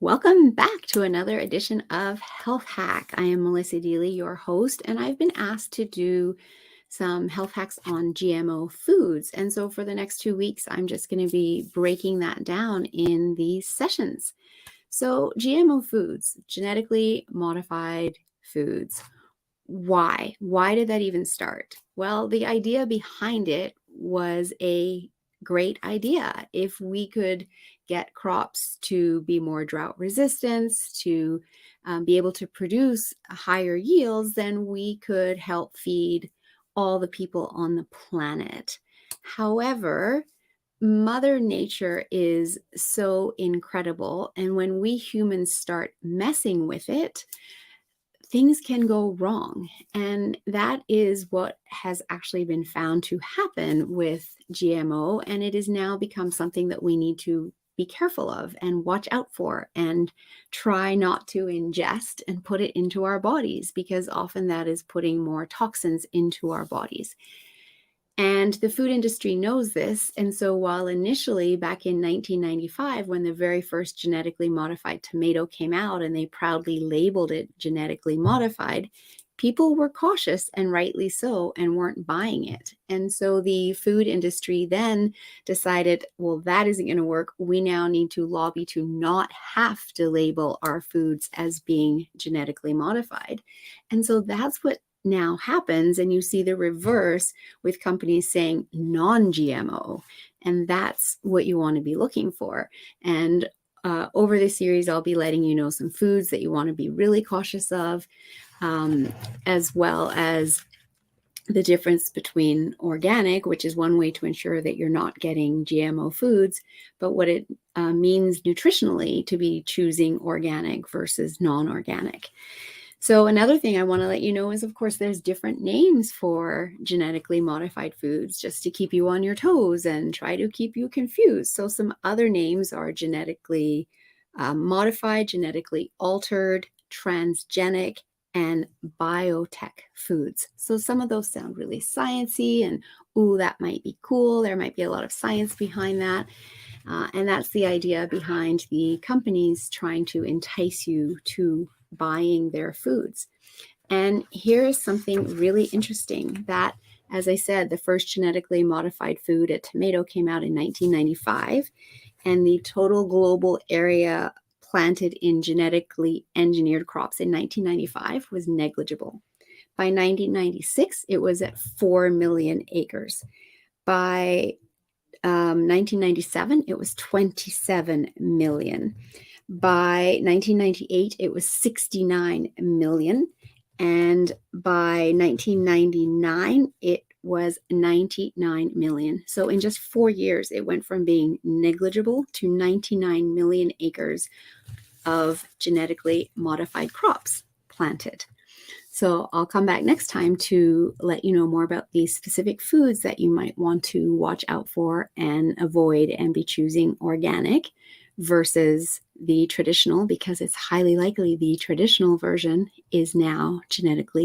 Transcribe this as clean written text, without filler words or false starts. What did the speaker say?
Welcome back to another edition of Health Hack. I am Melissa Deely, your host, and I've been asked to do some health hacks on GMO foods. And so for the next 2 weeks, I'm just going to be breaking that down in these sessions. So GMO foods, genetically modified foods. Why? Why did that even start? Well, the idea behind it was a great idea. If we could get crops to be more drought resistant, to be able to produce higher yields, then we could help feed all the people on the planet. However, Mother Nature is so incredible, and when we humans start messing with it, things can go wrong. And that is what has actually been found to happen with GMO. And it has now become something that we need to be careful of and watch out for and try not to ingest and put it into our bodies, because often that is putting more toxins into our bodies. And the food industry knows this. And so while initially back in 1995, when the very first genetically modified tomato came out and they proudly labeled it genetically modified, people were cautious, and rightly so, and weren't buying it. And so the food industry then decided, well, that isn't going to work. We now need to lobby to not have to label our foods as being genetically modified. And so that's what now happens, and you see the reverse with companies saying non-GMO, and that's what you want to be looking for. And over this series, I'll be letting you know some foods that you want to be really cautious of, as well as the difference between organic, which is one way to ensure that you're not getting GMO foods, but what it means nutritionally to be choosing organic versus non-organic. So another thing I want to let you know is, of course, there's different names for genetically modified foods, just to keep you on your toes and try to keep you confused. So some other names are genetically modified, genetically altered, transgenic, and biotech foods. So some of those sound really sciencey and, ooh, that might be cool. There might be a lot of science behind that. And that's the idea behind the companies trying to entice you to buying their foods. And here is something really interesting that, as I said, the first genetically modified food, a tomato, came out in 1995, and the total global area planted in genetically engineered crops in 1995 was negligible. By 1996, it was at 4 million acres. By 1997, it was 27 million. By 1998, it was 69 million. And by 1999, it was 99 million. So in just 4 years, it went from being negligible to 99 million acres of genetically modified crops planted. So I'll come back next time to let you know more about these specific foods that you might want to watch out for and avoid, and be choosing organic versus the traditional, because it's highly likely the traditional version is now genetically